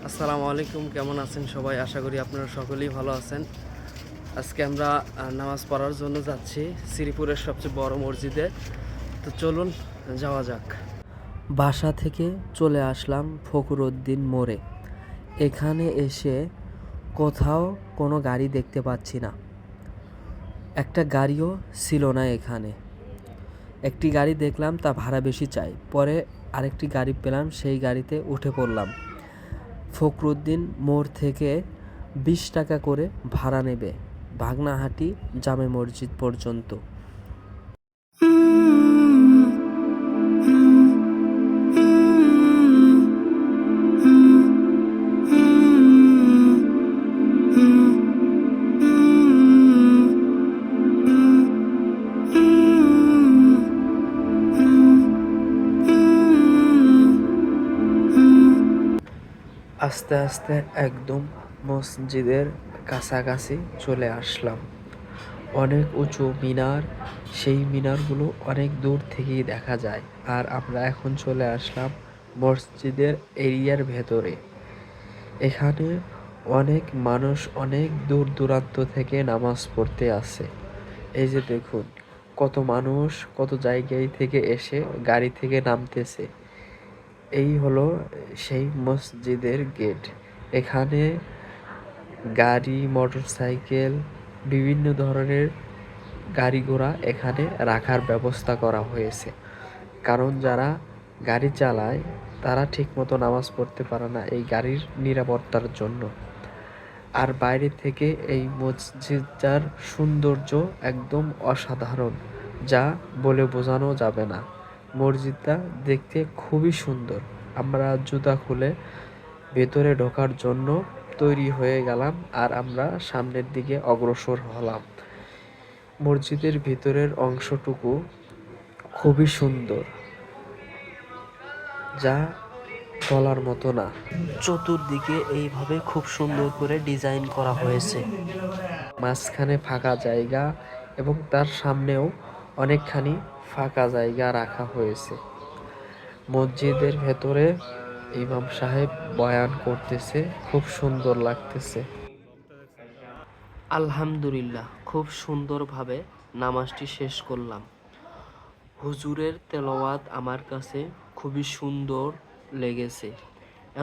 আসসালামু আলাইকুম, কেমন আছেন সবাই? আশা করি আপনারা সকলেই ভালো আছেন। আজকে আমরা নামাজ পড়ার জন্য যাচ্ছি শ্রীপুরের সবচেয়ে বড় মসজিদে। তো চলুন যাওয়া যাক। বাসা থেকে চলে আসলাম ফখরুদ্দিন মোড়ে। এখানে এসে কোথাও কোনো গাড়ি দেখতে পাচ্ছি না, একটা গাড়িও ছিল না এখানে। একটি গাড়ি দেখলাম, তা ভাড়া বেশি চাই। পরে আরেকটি গাড়ি পেলাম, সেই গাড়িতে উঠে পড়লাম। ফখরুদ্দিন মোড় থেকে 20 টাকা করে ভাড়া নেবে ভাগনাহাটি জামে মসজিদ পর্যন্ত। আস্তে আস্তে একদম মসজিদের কাছাকাছি চলে আসলাম। অনেক উঁচু মিনার, সেই মিনারগুলো অনেক দূর থেকেই দেখা যায়। আর আমরা এখন চলে আসলাম মসজিদের এরিয়ার ভেতরে। এখানে অনেক মানুষ অনেক দূর দূরান্ত থেকে নামাজ পড়তে আসে। এই যে দেখুন, কত মানুষ কত জায়গায় থেকে এসে গাড়ি থেকে নামতেছে। এই হলো সেই মসজিদের গেট। এখানে গাড়ি, মোটরসাইকেল, বিভিন্ন ধরনের গাড়ি ঘোড়া এখানে রাখার ব্যবস্থা করা হয়েছে। কারণ যারা গাড়ি চালায় তারা ঠিকমতো নামাজ পড়তে পারে না এই গাড়ির নিরাপত্তার জন্য। আর বাইরে থেকে এই মসজিদটার সৌন্দর্য একদম অসাধারণ, যা বলে বোঝানো যাবে না। মসজিদটা দেখতে খুবই সুন্দর। আমরা জুতা খুলে ভেতরে ঢোকার জন্য তৈরি হয়ে গেলাম, আর আমরা সামনের দিকে অগ্রসর হলাম। মসজিদের ভিতরের অংশটুকু খুবই সুন্দর, যা বলার মতো না। চতুর্দিকে এইভাবে খুব সুন্দর করে ডিজাইন করা হয়েছে। মাঝখানে ফাঁকা জায়গা এবং তার সামনেও অনেকখানি ফাঁকা জায়গা রাখা হয়েছে। মসজিদের ভেতরে ইমাম সাহেব বয়ান করতেছে, খুব সুন্দর লাগতেছে। আলহামদুলিল্লাহ, খুব সুন্দরভাবে নামাজটি শেষ করলাম। হুজুরের তেলাওয়াত আমার কাছে খুবই সুন্দর লেগেছে।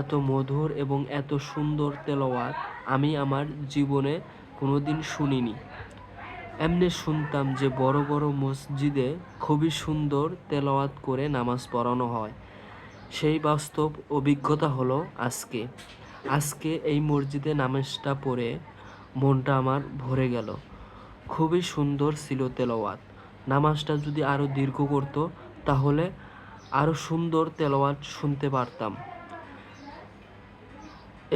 এত মধুর এবং এত সুন্দর তেলাওয়াত আমি আমার জীবনে কোনোদিন শুনিনি। এমনি শুনতাম যে বড় বড় মসজিদে খুবই সুন্দর তেলাওয়াত করে নামাজ পড়ানো হয়। সেই বাস্তব অভিজ্ঞতা হলো আজকে এই মসজিদে নামাজটা পড়ে মনটা আমার ভরে গেল। খুবই সুন্দর ছিল তেলাওয়াত। নামাজটা যদি আরও দীর্ঘ করতো তাহলে আরও সুন্দর তেলাওয়াত শুনতে পারতাম।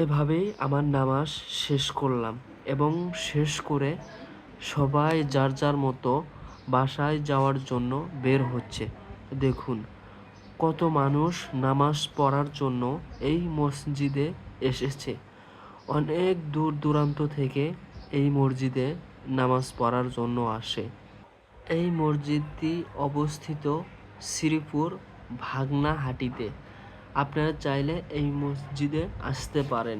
এভাবেই আমার নামাজ শেষ করলাম এবং শেষ করে সবাই যার যার মতো বাসায় যাওয়ার জন্য বের হচ্ছে। দেখুন, কত মানুষ নামাজ পড়ার জন্য এই মসজিদে এসেছে। অনেক দূর দূরান্ত থেকে এই মসজিদে নামাজ পড়ার জন্য আসে। এই মসজিদটি অবস্থিত শ্রীপুর ভাগনাহাটিতে। আপনারা চাইলে এই মসজিদে আসতে পারেন।